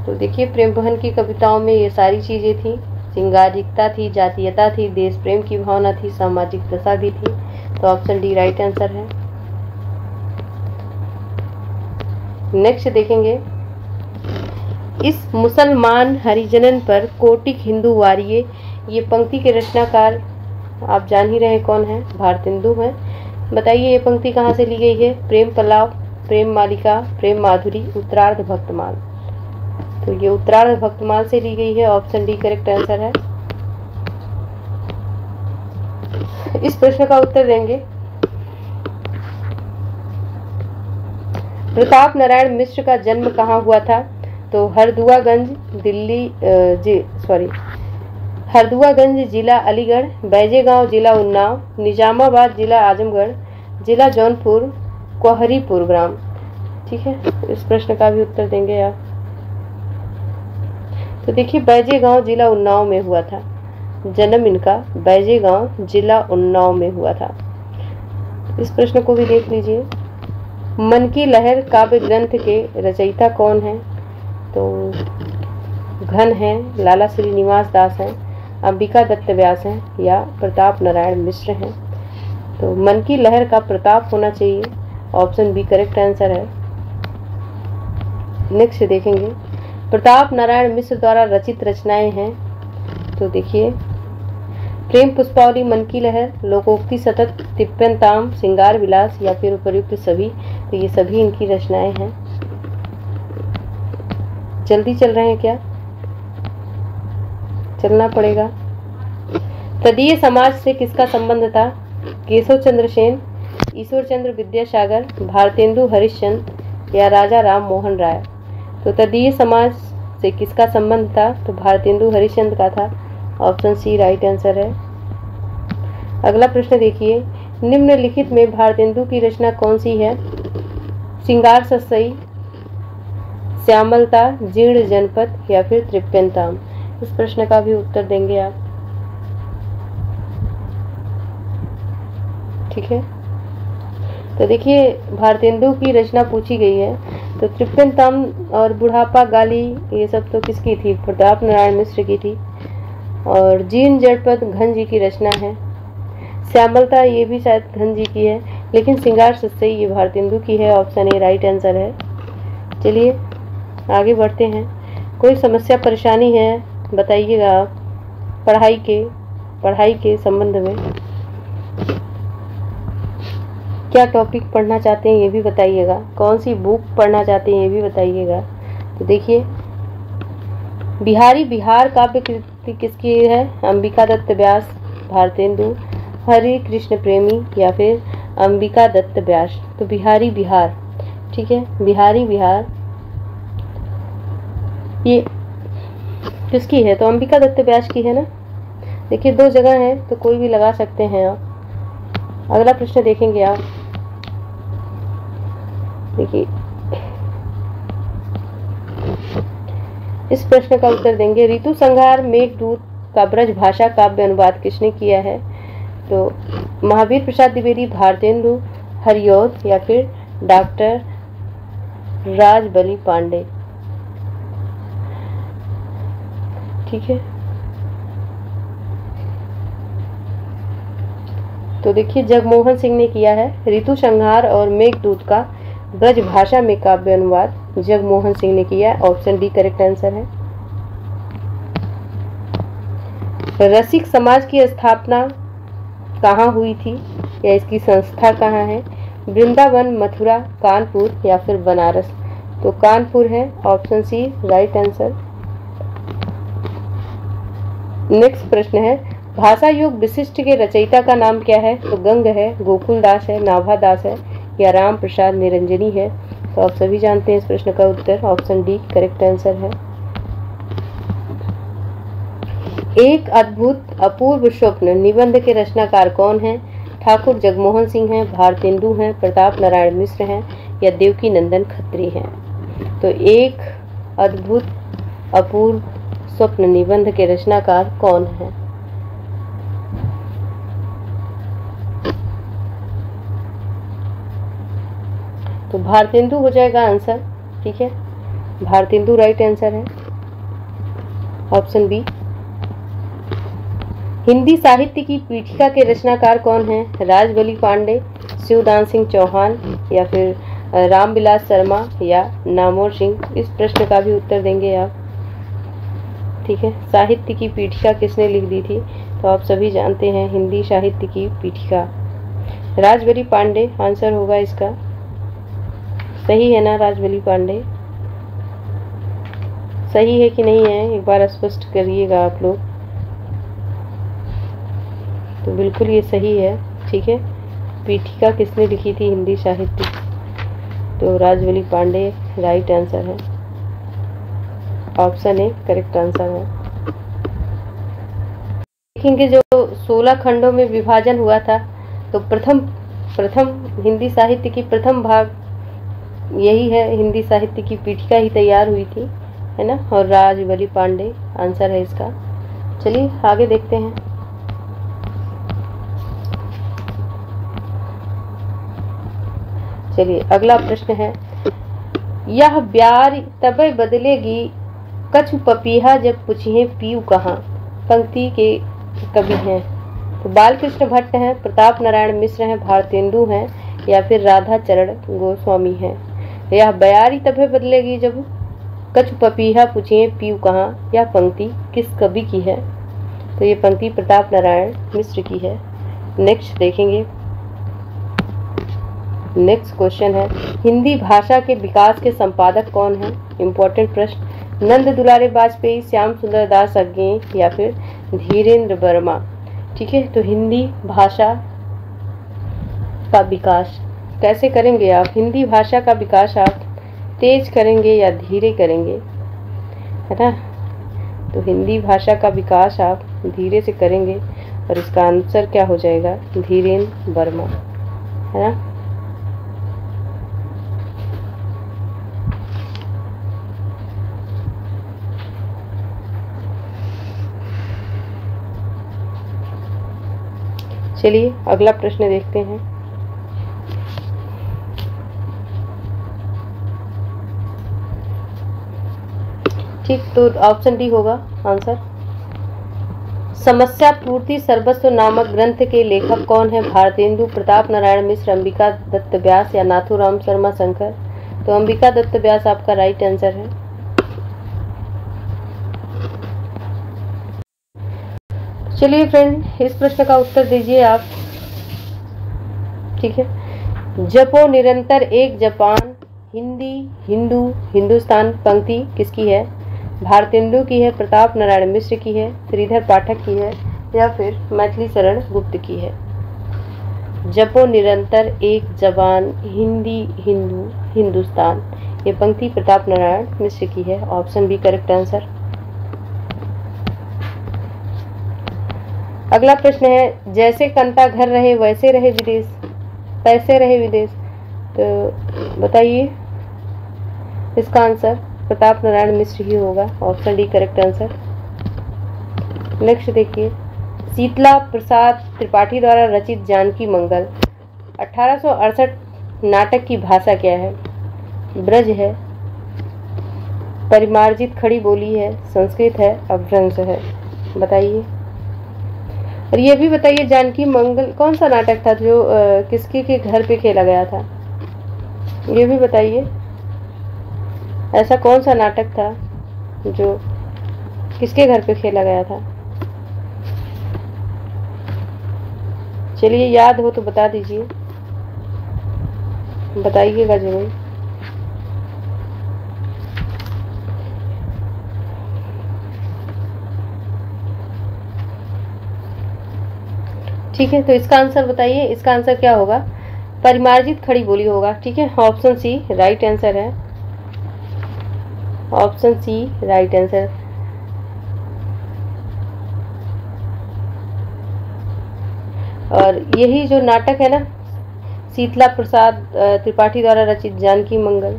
तो देखिए, प्रेमघन की कविताओं में ये सारी चीजें थी, सिंगारिकता थी, जातीयता थी, देश प्रेम की भावना थी, सामाजिक दशा भी थी, तो ऑप्शन डी राइट आंसर है। नेक्स्ट देखेंगे, इस मुसलमान हरिजनन पर कोटिक हिंदू वारिये, ये पंक्ति के रचनाकार आप जान ही रहे कौन है? भारतेंदु है। बताइए ये पंक्ति कहाँ से ली गई है? प्रेम पलाव, प्रेम मालिका, प्रेम माधुरी, उत्तरार्ध भक्तमाल? तो ये उत्तरार्ध भक्तमाल से ली गई है, ऑप्शन डी करेक्ट आंसर है। इस प्रश्न का उत्तर देंगे, प्रताप नारायण मिश्र का जन्म कहाँ हुआ था? तो हरदुआगंज जिला अलीगढ़, बैजेगांव जिला उन्नाव, निजामाबाद जिला आजमगढ़, जिला जौनपुर, कोहरीपुर ग्राम? ठीक है, इस प्रश्न का भी उत्तर देंगे आप। तो देखिए, बैजेगांव जिला उन्नाव में हुआ था जन्म इनका, बैजेगांव जिला उन्नाव में हुआ था। इस प्रश्न को भी देख लीजिए, मन की लहर काव्य ग्रंथ के रचयिता कौन है? तो घन है, लाला श्रीनिवास दास हैं, अंबिका दत्त व्यास हैं या प्रताप नारायण मिश्र हैं? तो मन की लहर का प्रताप होना चाहिए, ऑप्शन बी करेक्ट आंसर है। नेक्स्ट देखेंगे, प्रताप नारायण मिश्र द्वारा रचित रचनाएं हैं। तो देखिए, प्रेम पुष्पावली, मन की लहर, लोकोक्ति सतत, तिप्पनताम, श्रृंगार विलास या फिर उपर्युक्त सभी। तो ये सभी इनकी रचनाएं हैं। जल्दी चल रहे हैं क्या? चलना पड़ेगा। तदीय समाज से किसका संबंध था? केशव चंद्र सेन, ईश्वर चंद्र विद्यासागर, भारतेंदु हरिश्चंद्र या राजा राम मोहन राय। तो तदीय समाज से किसका संबंध था? तो भारतेंदु हरिश्चंद्र का था। ऑप्शन सी राइट आंसर है। अगला प्रश्न देखिए, निम्नलिखित में भारतेंदु की रचना कौन सी है? श्रृंगार सत्सई, श्यामलता, जीर्ण जनपद या फिर तृप्यंताम। इस प्रश्न का भी उत्तर देंगे आप। ठीक है, तो देखिए भारतेंदु की रचना पूछी गई है, तो तृप्यंताम और बुढ़ापा गाली ये सब तो किसकी थी? प्रताप नारायण मिश्र की थी। और जीर्ण जनपद घन जी की रचना है। श्यामलता ये भी शायद घन जी की है, लेकिन श्रृंगार सत्सई ये भारतेंदु की है। ऑप्शन ए राइट आंसर है। चलिए आगे बढ़ते हैं। कोई समस्या परेशानी है बताइएगा आप पढ़ाई के संबंध में। क्या टॉपिक पढ़ना चाहते हैं ये भी बताइएगा, कौन सी बुक पढ़ना चाहते हैं ये भी बताइएगा। तो देखिए, बिहारी बिहार काव्य कृति किसकी है? अंबिका दत्त व्यास, भारतेंदु, हरि कृष्ण प्रेमी या फिर अंबिका दत्त व्यास। तो बिहारी बिहार, ठीक है, बिहारी बिहार ये किसकी है? तो अंबिका दत्त व्यास की है ना। देखिए दो जगह है तो कोई भी लगा सकते हैं आप। अगला प्रश्न देखेंगे आप। देखिए इस प्रश्न का उत्तर देंगे, ऋतु संहार मेघदूत का ब्रज भाषा काव्य अनुवाद किसने किया है? तो महावीर प्रसाद द्विवेदी, भारतेंदु हरिऔध या फिर डॉक्टर राजबली पांडे। ठीक है, तो देखिए जगमोहन सिंह ने किया है। ऋतु संहार और मेघदूत का ब्रज भाषा में काव्य अनुवाद जगमोहन सिंह ने किया। ऑप्शन डी करेक्ट आंसर है। रसिक समाज की स्थापना कहाँ हुई थी या इसकी संस्था कहाँ है? वृंदावन, मथुरा, कानपुर या फिर बनारस। तो कानपुर है। Option C right answer. Next प्रश्न है, भाषा योग विशिष्ट के रचयिता का नाम क्या है? तो गंग है, गोकुल दास है, नाभा दास है या राम प्रसाद निरंजनी है। तो आप सभी जानते हैं इस प्रश्न का उत्तर। ऑप्शन डी करेक्ट आंसर है। एक अद्भुत अपूर्व स्वप्न निबंध के रचनाकार कौन है? ठाकुर जगमोहन सिंह हैं, भारतेंदु हैं, प्रताप नारायण मिश्र हैं या देवकी नंदन खत्री हैं। तो एक अद्भुत अपूर्व स्वप्न निबंध के रचनाकार कौन है? तो भारतेंदु हो जाएगा आंसर। ठीक है, भारतेंदु राइट आंसर है। Option B. हिंदी साहित्य की पीठिका के रचनाकार कौन है? राजबली पांडे, शिवदान सिंह चौहान या फिर रामविलास शर्मा या नामोर सिंह। इस प्रश्न का भी उत्तर देंगे आप। ठीक है, साहित्य की पीठिका किसने लिख दी थी? तो आप सभी जानते हैं हिंदी साहित्य की पीठिका राजबली पांडे आंसर होगा इसका। सही है ना राजबली पांडे? सही है कि नहीं है एक बार स्पष्ट करिएगा आप लोग। तो बिल्कुल ये सही है। ठीक है, पीठिका किसने लिखी थी हिंदी साहित्य? तो राजबली पांडे राइट आंसर है। ऑप्शन ए करेक्ट आंसर है। देखेंगे जो 16 खंडों में विभाजन हुआ था, तो प्रथम हिंदी साहित्य की प्रथम भाग यही है, हिंदी साहित्य की पीठिका ही तैयार हुई थी, है ना। और राजबली पांडे आंसर है इसका। चलिए आगे देखते हैं। चलिए अगला प्रश्न है, यह ब्यार तबे बदलेगी कछु पपीहा जब पूछिए पीऊ कहाँ। पंक्ति के कवि हैं तो बालकृष्ण भट्ट हैं, प्रताप नारायण मिश्र हैं, भारतेंदु हैं या फिर राधा चरण गोस्वामी हैं। यह ब्यारी तबे बदलेगी जब कछु पपीहा पूछिए पीऊ कहाँ, यह पंक्ति किस कवि की है? तो ये पंक्ति प्रताप नारायण मिश्र की है। नेक्स्ट देखेंगे, नेक्स्ट क्वेश्चन है, हिंदी भाषा के विकास के संपादक कौन है? इम्पोर्टेंट प्रश्न। नंद दुलारे वाजपेयी, श्याम सुंदर दास अज्ञे या फिर धीरेन्द्र वर्मा। ठीक है, तो हिंदी भाषा का विकास कैसे करेंगे आप? हिंदी भाषा का विकास आप तेज करेंगे या धीरे करेंगे, है ना? तो हिंदी भाषा का विकास आप धीरे से करेंगे और इसका आंसर क्या हो जाएगा? धीरेन्द्र वर्मा, है ना? चलिए अगला प्रश्न देखते हैं। ठीक, तो ऑप्शन डी होगा आंसर। समस्या पूर्ति सर्वस्व नामक ग्रंथ के लेखक कौन है? भारतेंदु, प्रताप नारायण मिश्र, अंबिका दत्त व्यास या नाथूराम शर्मा शंकर। तो अंबिका दत्त व्यास आपका राइट आंसर है। चलिए फ्रेंड, इस प्रश्न का उत्तर दीजिए आप। ठीक है, जपो निरंतर एक जपान, हिंदी, हिंदू, हिंदुस्तान पंक्ति किसकी है? भारतेंदु की है, प्रताप नारायण मिश्र की है, श्रीधर पाठक की है या फिर मैथिली शरण गुप्त की है? जपो निरंतर एक जबान, हिंदी, हिंदू, हिंदुस्तान, ये पंक्ति प्रताप नारायण मिश्र की है। Option B correct answer. अगला प्रश्न है, जैसे कंता घर रहे वैसे रहे विदेश, कैसे रहे विदेश? तो बताइए इसका आंसर प्रताप नारायण मिश्र ही होगा। Option D correct answer. Next देखिए, शीतला प्रसाद त्रिपाठी द्वारा रचित जानकी मंगल 1868 नाटक की भाषा क्या है? ब्रज है, परिमार्जित खड़ी बोली है, संस्कृत है, अपभ्रंश है। बताइए। और ये भी बताइए, जानकी मंगल कौन सा नाटक था जो किसके के घर पे खेला गया था? ये भी बताइए, ऐसा कौन सा नाटक था जो किसके घर पे खेला गया था? चलिए, याद हो तो बता दीजिए, बताइएगा जरूर। ठीक है, तो इसका आंसर बताइए। इसका आंसर क्या होगा? परिमार्जित खड़ी बोली होगा। ठीक है, ऑप्शन सी राइट आंसर है। Option C right answer. और यही जो नाटक है ना, शीतला प्रसाद त्रिपाठी द्वारा रचित जानकी मंगल,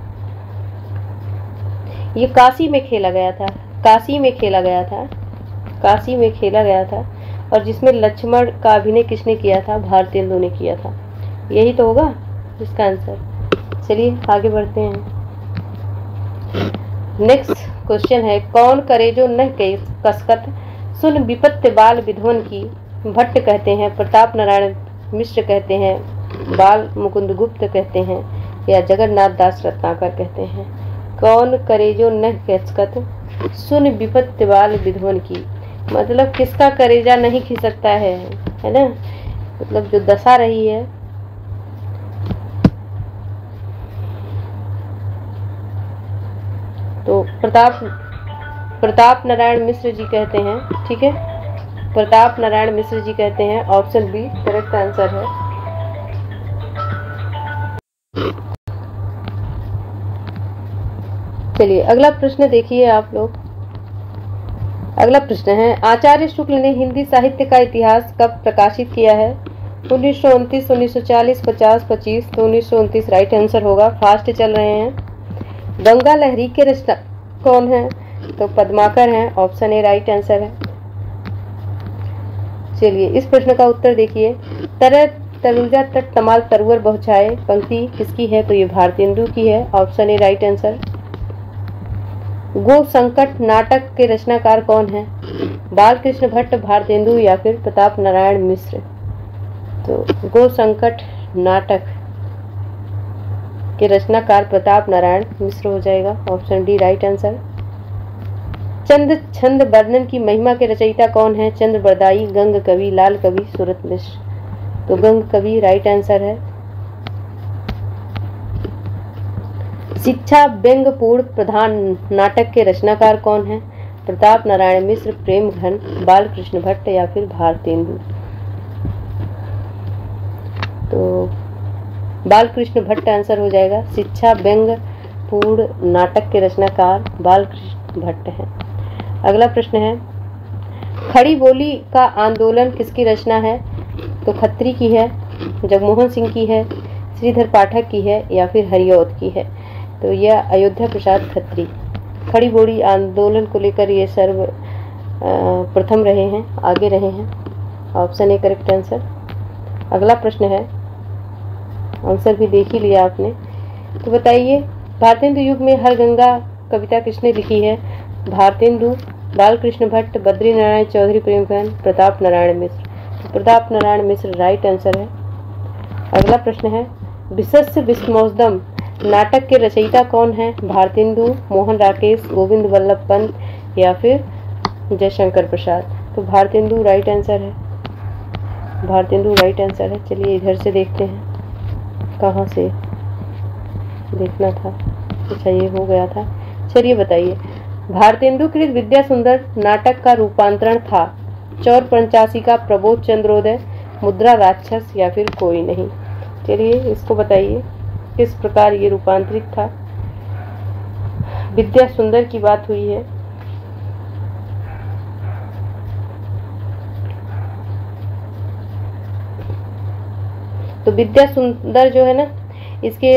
ये काशी में खेला गया था। काशी में खेला गया था, काशी में खेला गया था। और जिसमें लक्ष्मण का अभिनय किसने किया था? भारतेंदु ने किया था। यही तो होगा इसका आंसर। चलिए आगे बढ़ते हैं। नेक्स्ट क्वेश्चन है, कौन करे जो न कसकत, सुन विपत्ति बाल विध्वन की। भट्ट कहते हैं, प्रताप नारायण मिश्र कहते हैं, बाल मुकुंद गुप्त कहते हैं या जगन्नाथ दास रत्नाकर कहते हैं। कौन करे जो न कसकत, सुन विपत्ति बाल विध्वन की, मतलब किसका करेजा नहीं खिसकता है ना? मतलब जो दशा रही है, तो प्रताप नारायण मिश्र जी कहते हैं। ठीक है, प्रताप नारायण मिश्र जी कहते हैं। ऑप्शन बी करेक्ट आंसर है। चलिए अगला प्रश्न देखिए आप लोग। अगला प्रश्न है, आचार्य शुक्ल ने हिंदी साहित्य का इतिहास कब प्रकाशित किया है? 1929, 1940, 50, 25। तो 1929 राइट आंसर होगा। फास्ट चल रहे हैं। गंगा लहरी के रचना कौन है? तो पद्माकर हैं। ऑप्शन ए राइट आंसर है। चलिए इस प्रश्न का उत्तर देखिए, तरह तनुजा तट तमाल तरुवर बहुछाए पंक्ति किसकी है? तो ये भारतेंदु की है। Option A right answer. गो संकट नाटक के रचनाकार कौन है? बालकृष्ण भट्ट, भारतेंदु या फिर प्रताप नारायण मिश्र। तो गो संकट नाटक के रचनाकार प्रताप नारायण मिश्र हो जाएगा। Option D right answer. चंद छंद वर्णन की महिमा के रचयिता कौन है? चंद्र बरदाई, गंग कवि, लाल कवि, सूरत मिश्र। तो गंग कवि राइट आंसर है। शिक्षा व्यंग्यपूर्ण प्रधान नाटक के रचनाकार कौन है? प्रताप नारायण मिश्र, प्रेम घन, बालकृष्ण भट्ट या फिर भारतेंदु। तो बालकृष्ण भट्ट आंसर हो जाएगा। शिक्षा व्यंग्यपूर्ण नाटक के रचनाकार बालकृष्ण भट्ट हैं। अगला प्रश्न है, खड़ी बोली का आंदोलन किसकी रचना है? तो खत्री की है, जगमोहन सिंह की है, श्रीधर पाठक की है या फिर हरिऔध की है। तो यह अयोध्या प्रसाद खत्री खड़ी बोली आंदोलन को लेकर ये सर्व प्रथम रहे हैं, आगे रहे हैं। Option A correct answer. अगला प्रश्न है, आंसर भी देख ही लिया आपने। तो बताइए, भारतेंदु युग में हरगंगा कविता किसने लिखी है? भारतेंदु, बालकृष्ण भट्ट, बद्री नारायण चौधरी, प्रेमघन, प्रताप नारायण मिश्र। प्रताप नारायण मिश्र राइट आंसर है। अगला प्रश्न है, विशस्य विस्मोदम नाटक के रचयिता कौन है? भारतेंदु, मोहन राकेश, गोविंद वल्लभ पंत या फिर जयशंकर प्रसाद। तो भारतेंदु राइट आंसर है। भारतेंदु राइट आंसर है। चलिए इधर से देखते हैं, कहाँ से देखना था। अच्छा ये हो गया था। चलिए बताइए, भारतेंदु कृत विद्या सुंदर नाटक का रूपांतरण था? चौर पंचाशिका, प्रबोध चंद्रोदय, मुद्रा राक्षस या फिर कोई नहीं। चलिए इसको बताइए, किस प्रकार ये रूपांतरित था? विद्या सुंदर की बात हुई है। तो विद्या सुंदर जो है ना, इसके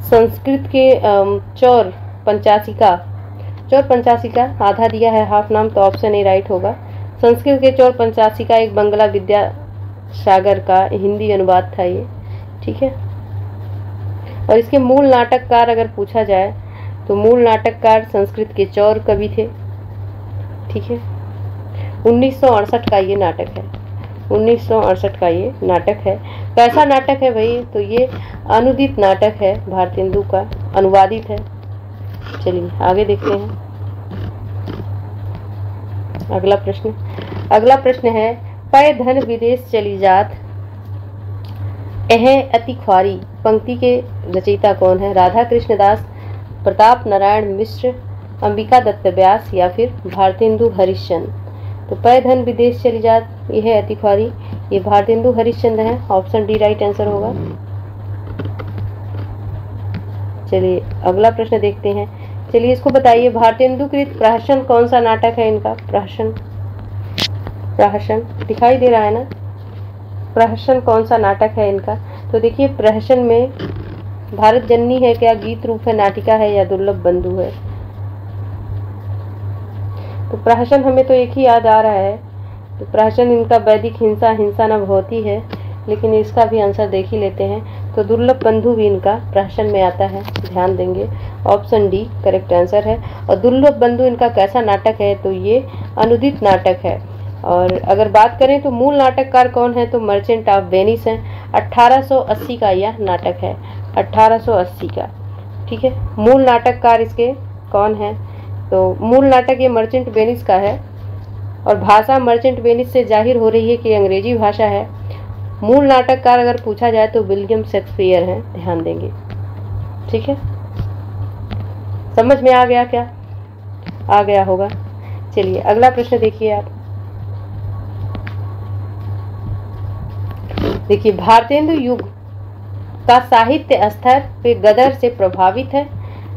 संस्कृत के चौर पंचाशिका आधा दिया है, हाफ नाम, तो ऑप्शन ए राइट होगा। संस्कृत के चौर पंचाशिका एक बंगला विद्या सागर का हिंदी अनुवाद था ये, ठीक है। और इसके मूल नाटककार अगर पूछा जाए तो मूल नाटककार संस्कृत के चौर कवि थे, ठीक है। 1968 का ये नाटक है, 1968 का ये नाटक है। कैसा नाटक है भाई? तो ये अनुदित नाटक है, भारतेंदु का अनुवादित है। चलिए आगे देखते हैं अगला प्रश्न है, पै धन विदेश चली जात एह अति ख्वारी पंक्ति के रचयिता कौन है? राधा कृष्ण दास, प्रताप नारायण मिश्र, अंबिका दत्त व्यास या फिर भारतेंदु हरिश्चंद्र। तो पै धन विदेश चली जात, यह अति ख्वारी, ये भारतेंदु हरिश्चंद्र है। ऑप्शन डी राइट आंसर होगा। चलिए अगला प्रश्न देखते हैं। चलिए इसको बताइए, भारतेंदु कृत प्रहसन कौन सा नाटक है इनका? प्रहसन दिखाई दे रहा है ना? प्रहसन कौन सा नाटक है इनका? तो देखिए, प्रहसन में भारत जननी है क्या, गीत रूप है, नाटिका है या दुर्लभ बंधु है? तो प्रहसन हमें तो एक ही याद आ रहा है। तो प्रहसन इनका वैदिक हिंसा न भवती है, लेकिन इसका भी आंसर देख ही लेते हैं। तो दुर्लभ बंधु भी इनका प्रहसन में आता है, ध्यान देंगे। ऑप्शन डी करेक्ट आंसर है। और दुर्लभ बंधु इनका कैसा नाटक है? तो ये अनुदित नाटक है। और अगर बात करें तो मूल नाटककार कौन है? तो मर्चेंट ऑफ वेनिस है। 1880 का यह नाटक है, 1880 का, ठीक है। मूल नाटककार इसके कौन है? तो मूल नाटक ये मर्चेंट वेनिस का है, और भाषा मर्चेंट वेनिस से जाहिर हो रही है कि अंग्रेजी भाषा है। मूल नाटककार अगर पूछा जाए तो विलियम शेक्सपियर हैं, ध्यान देंगे, ठीक है। समझ में आ गया क्या? आ गया होगा। चलिए अगला प्रश्न देखिए आप। देखिए, भारतेंदु युग का साहित्य स्तर पे गदर से प्रभावित है।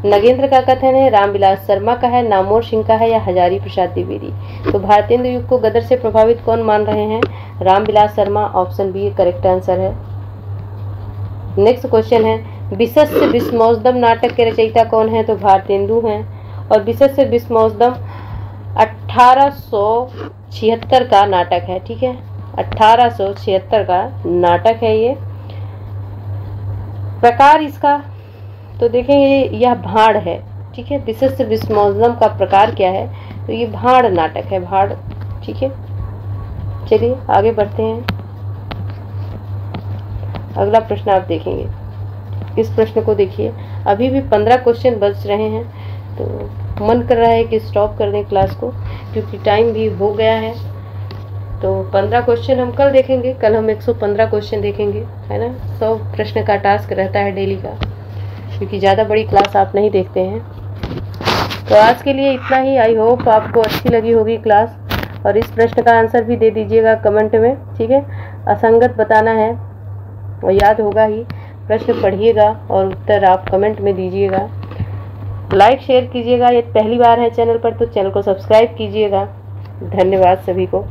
नगेंद्र का कथन है, रामविलास शर्मा का है, नामोर सिंह का है या हजारी प्रसाद द्विवेदी। तो भारतेंदु युग को गदर से प्रभावित कौन मान रहे हैं? Ramvilas Sharma. Option B correct answer है। नेक्स्ट क्वेश्चन है, विशस्य विस्मोदम नाटक के रचयिता कौन है? तो भारतेंदु हैं। और विशस्य विस्मोदम 1876 का नाटक है, ठीक है। 1876 का नाटक है ये। प्रकार इसका तो देखेंगे, यह भाड़ है, ठीक है। विशस्य विस्मोदम का प्रकार क्या है? तो ये भाड़ नाटक है, भाड़, ठीक है। चलिए आगे बढ़ते हैं। अगला प्रश्न आप देखेंगे, इस प्रश्न को देखिए, अभी भी 15 क्वेश्चन बच रहे हैं, तो मन कर रहा है कि स्टॉप कर दें क्लास को, क्योंकि टाइम भी हो गया है। तो 15 क्वेश्चन हम कल देखेंगे, कल हम 115 क्वेश्चन देखेंगे, है ना। 100 प्रश्न का टास्क रहता है डेली का, क्योंकि ज़्यादा बड़ी क्लास आप नहीं देखते हैं। तो आज के लिए इतना ही। आई होप आपको अच्छी लगी होगी क्लास, और इस प्रश्न का आंसर भी दे दीजिएगा कमेंट में, ठीक है। असंगत बताना है, और याद होगा ही। प्रश्न पढ़िएगा और उत्तर आप कमेंट में दीजिएगा। लाइक शेयर कीजिएगा। ये पहली बार है चैनल पर तो चैनल को सब्सक्राइब कीजिएगा। धन्यवाद सभी को।